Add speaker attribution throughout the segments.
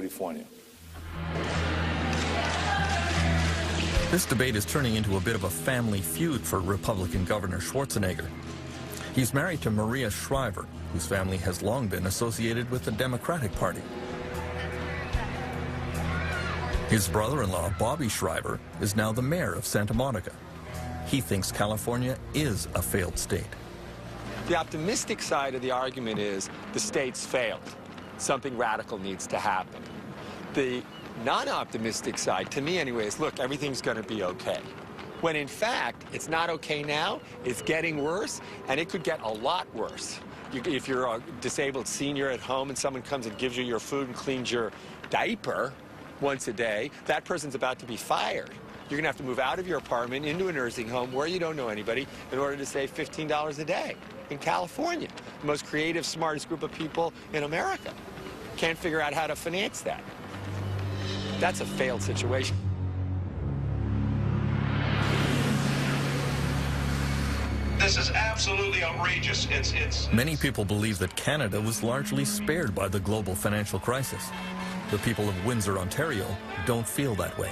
Speaker 1: California.
Speaker 2: This debate is turning into a bit of a family feud for Republican Governor Schwarzenegger. He's married to Maria Shriver, whose family has long been associated with the Democratic Party. His brother-in-law, Bobby Shriver, is now the mayor of Santa Monica. He thinks California is a failed state.
Speaker 3: The optimistic side of the argument is the state's failed. Something radical needs to happen. The non-optimistic side, to me anyway, is, look, everything's going to be okay. When in fact, it's not okay now, it's getting worse, and it could get a lot worse. If you're a disabled senior at home and someone comes and gives you your food and cleans your diaper once a day, that person's about to be fired. You're going to have to move out of your apartment into a nursing home where you don't know anybody in order to save $15 a day in California. The most creative, smartest group of people in America. Can't figure out how to finance that. That's a failed situation.
Speaker 4: This is absolutely outrageous.
Speaker 2: Many people believe that Canada was largely spared by the global financial crisis. The people of Windsor, Ontario, don't feel that way.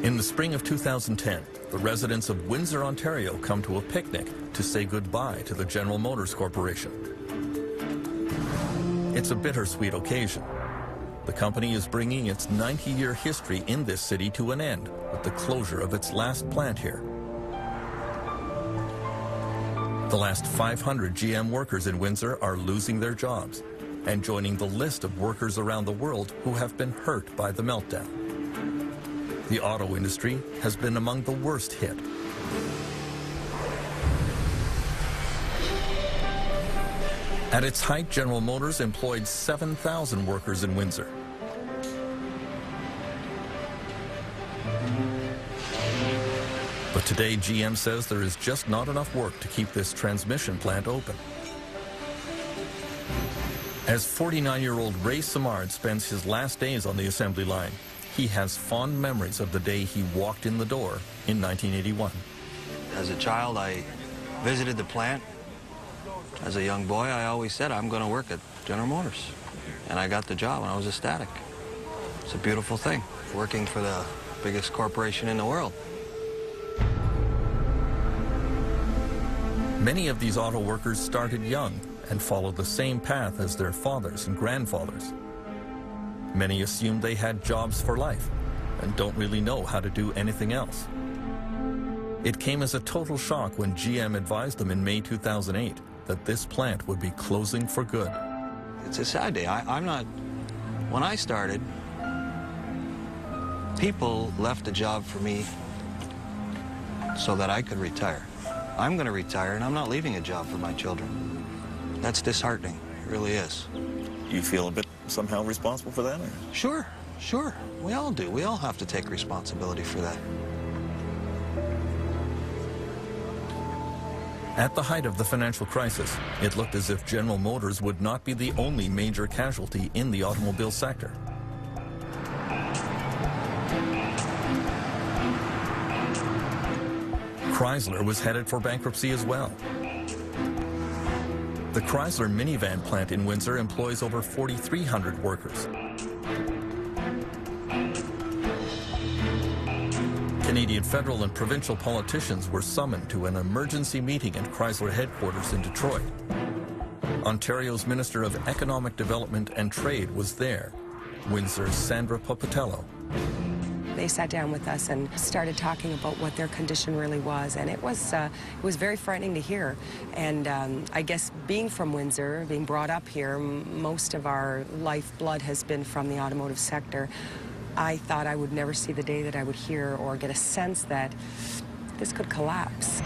Speaker 2: In the spring of 2010, the residents of Windsor, Ontario come to a picnic to say goodbye to the General Motors Corporation. It's a bittersweet occasion. The company is bringing its 90-year history in this city to an end with the closure of its last plant here. The last 500 GM workers in Windsor are losing their jobs and joining the list of workers around the world who have been hurt by the meltdown. The auto industry has been among the worst hit. At its height, General Motors employed 7,000 workers in Windsor. But today, GM says there is just not enough work to keep this transmission plant open. As 49-year-old Ray Simard spends his last days on the assembly line, he has fond memories of the day he walked in the door in 1981.
Speaker 5: As a child, I visited the plant. As a young boy, I always said, I'm going to work at General Motors. And I got the job, and I was ecstatic. It's a beautiful thing, working for the biggest corporation in the world.
Speaker 2: Many of these auto workers started young and followed the same path as their fathers and grandfathers. Many assumed they had jobs for life and don't really know how to do anything else. It came as a total shock when GM advised them in May 2008 that this plant would be closing for good.
Speaker 5: It's a sad day. When I started, people left a job for me so that I could retire. I'm going to retire, and I'm not leaving a job for my children. That's disheartening. It really is.
Speaker 6: You feel a bit somehow responsible for that? Or?
Speaker 5: Sure, sure. We all do. We all have to take responsibility for that.
Speaker 2: At the height of the financial crisis, it looked as if General Motors would not be the only major casualty in the automobile sector. Chrysler was headed for bankruptcy as well. The Chrysler minivan plant in Windsor employs over 4,300 workers. Canadian federal and provincial politicians were summoned to an emergency meeting at Chrysler headquarters in Detroit. Ontario's Minister of Economic Development and Trade was there, Windsor's Sandra Popatello.
Speaker 7: They sat down with us and started talking about what their condition really was, and it was very frightening to hear. And I guess being from Windsor, being brought up here, most of our lifeblood has been from the automotive sector. I thought I would never see the day that I would hear or get a sense that this could collapse.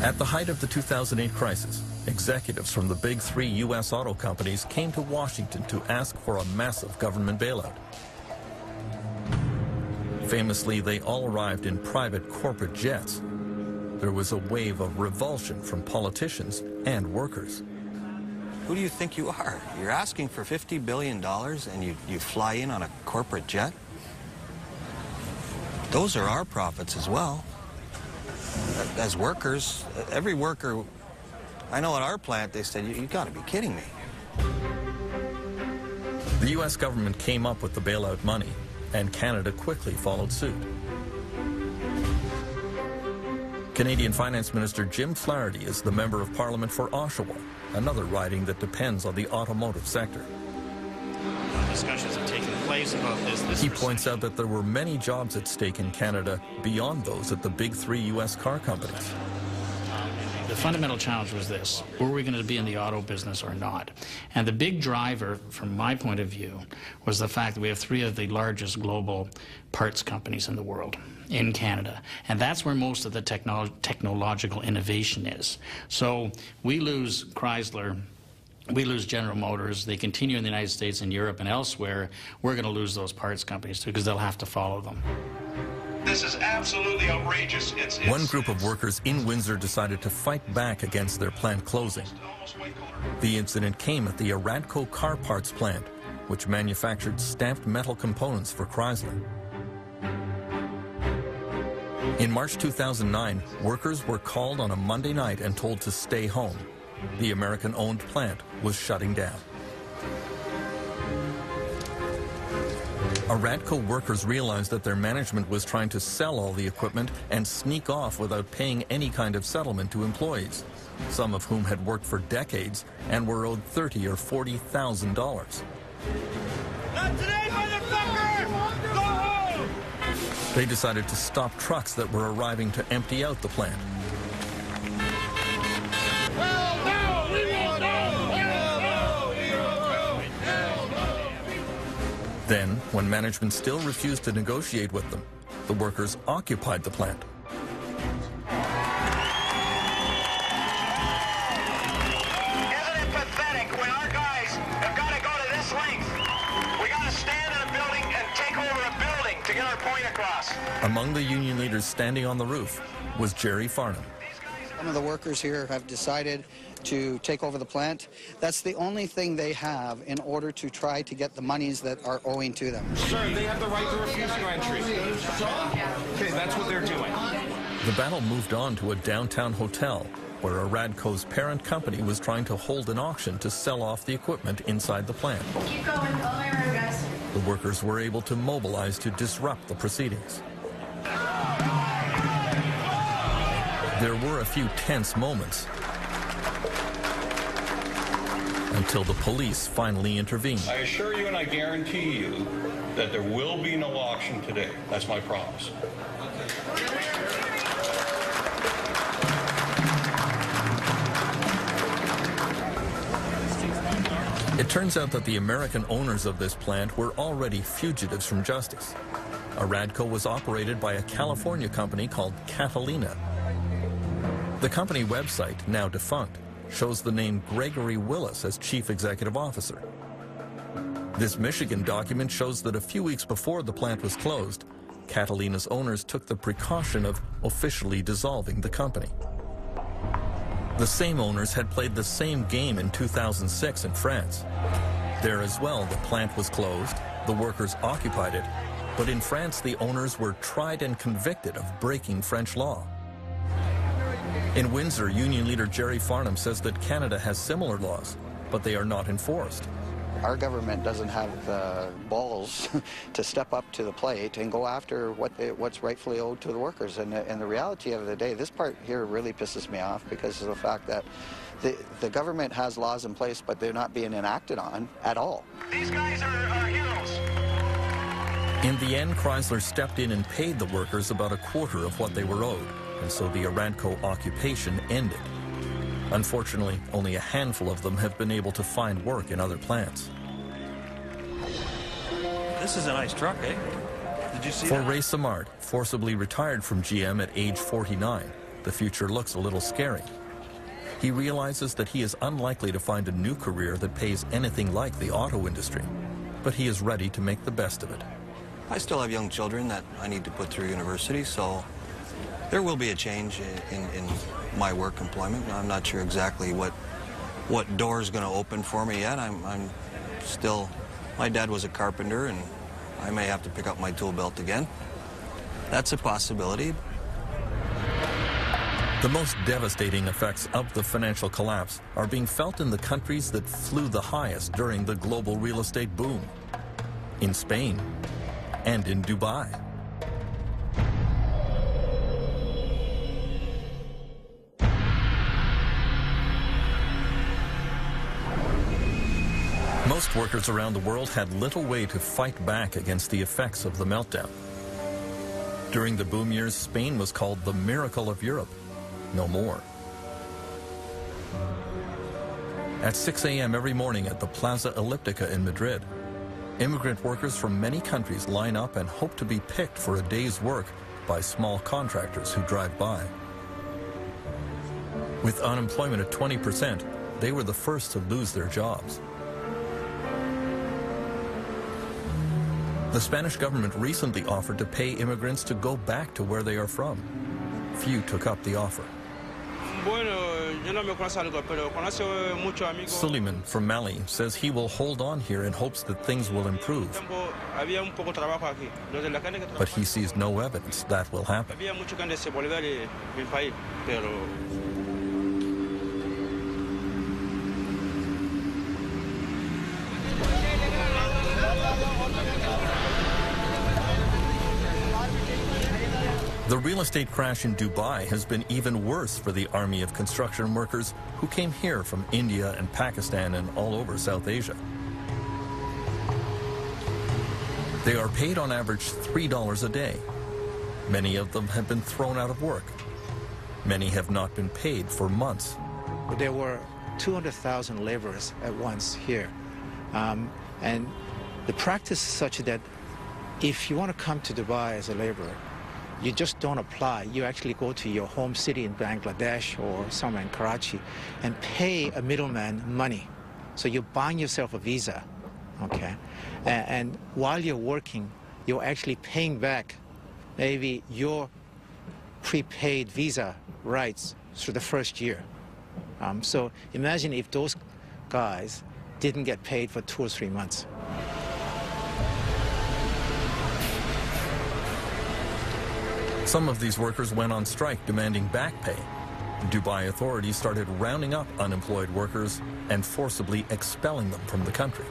Speaker 2: At the height of the 2008 crisis, executives from the big three U.S. auto companies came to Washington to ask for a massive government bailout. Famously, they all arrived in private corporate jets. there was a wave of revulsion from politicians and workers.
Speaker 5: Who do you think you are? You're asking for $50 billion and you fly in on a corporate jet? Those are our profits as well. As workers, every worker, I know at our plant they said, you got to be kidding me.
Speaker 2: The U.S. government came up with the bailout money, and Canada quickly followed suit. Canadian Finance Minister Jim Flaherty is the Member of Parliament for Oshawa, another riding that depends on the automotive sector.
Speaker 1: Discussions have taken place about this.
Speaker 2: He points out that there were many jobs at stake in Canada beyond those at the big three U.S. car companies.
Speaker 1: The fundamental challenge was this: were we going to be in the auto business or not? And the big driver, from my point of view, was the fact that we have three of the largest global parts companies in the world in Canada. And that's where most of the technological innovation is. So we lose Chrysler, we lose General Motors, they continue in the United States and Europe and elsewhere, we're going to lose those parts companies too, because they'll have to follow them.
Speaker 4: This is absolutely outrageous.
Speaker 2: One group of workers in Windsor decided to fight back against their plant closing. The incident came at the Aradco car parts plant, which manufactured stamped metal components for Chrysler. In March 2009, workers were called on a Monday night and told to stay home. The American-owned plant was shutting down. Aradco workers realized that their management was trying to sell all the equipment and sneak off without paying any kind of settlement to employees, some of whom had worked for decades and were owed $30,000 or $40,000.
Speaker 8: Not today, motherfucker! Go home!
Speaker 2: They decided to stop trucks that were arriving to empty out the plant. Then, when management still refused to negotiate with them, the workers occupied the plant.
Speaker 4: Isn't it pathetic when our guys have got to go to this length? We got to stand in a building and take over a building to get our point across.
Speaker 2: Among the union leaders standing on the roof was Jerry Farnham.
Speaker 9: Some of the workers here have decided to take over the plant. That's the only thing they have in order to try to get the monies that are owing to them.
Speaker 10: Sir, they have the right to refuse your entry. Okay, that's what they're doing.
Speaker 2: The battle moved on to a downtown hotel where Aradco's parent company was trying to hold an auction to sell off the equipment inside the plant.
Speaker 8: Keep going. All my road, guys.
Speaker 2: The workers were able to mobilize to disrupt the proceedings. There were a few tense moments until the police finally intervened.
Speaker 11: I assure you and I guarantee you that there will be no auction today. That's my promise.
Speaker 2: It turns out that the American owners of this plant were already fugitives from justice. Aradco was operated by a California company called Catalina. The company website, now defunct, shows the name Gregory Willis as chief executive officer. This Michigan document shows that a few weeks before the plant was closed, Catalina's owners took the precaution of officially dissolving the company. The same owners had played the same game in 2006 in France. There as well, the plant was closed, the workers occupied it, but in France the owners were tried and convicted of breaking French law. In Windsor, union leader Jerry Farnham says that Canada has similar laws, but they are not enforced.
Speaker 9: Our government doesn't have the balls to step up to the plate and go after what's rightfully owed to the workers. And the reality of the day, this part here really pisses me off because of the fact that the government has laws in place, but they're not being enacted on at all.
Speaker 4: These guys are heroes.
Speaker 2: In the end, Chrysler stepped in and paid the workers about a quarter of what they were owed, and so the Aradco occupation ended. Unfortunately, only a handful of them have been able to find work in other plants.
Speaker 5: This is a nice truck, eh? Did you see
Speaker 2: For
Speaker 5: that?
Speaker 2: Ray Samard, forcibly retired from GM at age 49, the future looks a little scary. He realizes that he is unlikely to find a new career that pays anything like the auto industry, but he is ready to make the best of it.
Speaker 5: I still have young children that I need to put through university, so There will be a change in my work employment. I'm not sure exactly what door is going to open for me yet. I'm still, my dad was a carpenter, and I may have to pick up my tool belt again. That's a possibility.
Speaker 2: The most devastating effects of the financial collapse are being felt in the countries that flew the highest during the global real estate boom. In Spain and in Dubai. Most workers around the world had little way to fight back against the effects of the meltdown. During the boom years, Spain was called the miracle of Europe. No more. At 6 a.m. every morning at the Plaza Elliptica in Madrid, immigrant workers from many countries line up and hope to be picked for a day's work by small contractors who drive by. With unemployment at 20%, they were the first to lose their jobs. The Spanish government recently offered to pay immigrants to go back to where they are from. Few took up the offer. Suleiman from Mali says he will hold on here in hopes that things will improve. But he sees no evidence that will happen. The real estate crash in Dubai has been even worse for the army of construction workers who came here from India and Pakistan and all over South Asia. They are paid on average $3 a day. Many of them have been thrown out of work. Many have not been paid for months.
Speaker 12: There were 200,000 laborers at once here. And the practice is such that if you want to come to Dubai as a laborer, you just don't apply. You actually go to your home city in Bangladesh or somewhere in Karachi and pay a middleman money. So you're buying yourself a visa, okay? And while you're working, you're actually paying back maybe your prepaid visa rights through the first year. So imagine if those guys didn't get paid for 2 or 3 months.
Speaker 2: Some of these workers went on strike demanding back pay. Dubai authorities started rounding up unemployed workers and forcibly expelling them from the country.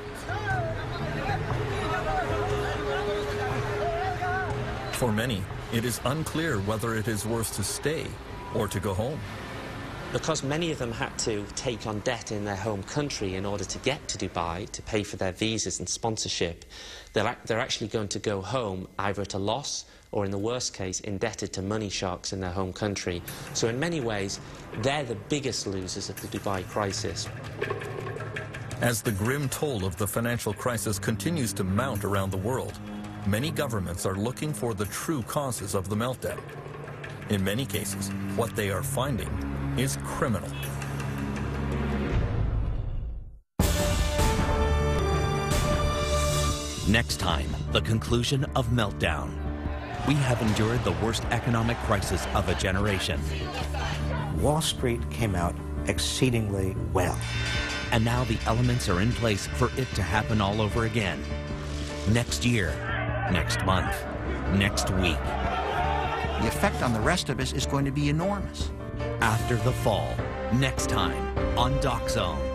Speaker 2: For many, it is unclear whether it is worse to stay or to go home.
Speaker 13: Because many of them had to take on debt in their home country in order to get to Dubai to pay for their visas and sponsorship, they're actually going to go home either at a loss or, in the worst case, indebted to money sharks in their home country. So in many ways, they're the biggest losers of the Dubai crisis.
Speaker 2: As the grim toll of the financial crisis continues to mount around the world, many governments are looking for the true causes of the meltdown. In many cases, what they are finding is criminal.
Speaker 14: Next time, the conclusion of Meltdown. We have endured the worst economic crisis of a generation.
Speaker 15: Wall Street came out exceedingly well.
Speaker 14: And now the elements are in place for it to happen all over again. Next year, next month, next week.
Speaker 15: The effect on the rest of us is going to be enormous.
Speaker 14: After the fall, next time on Doc Zone.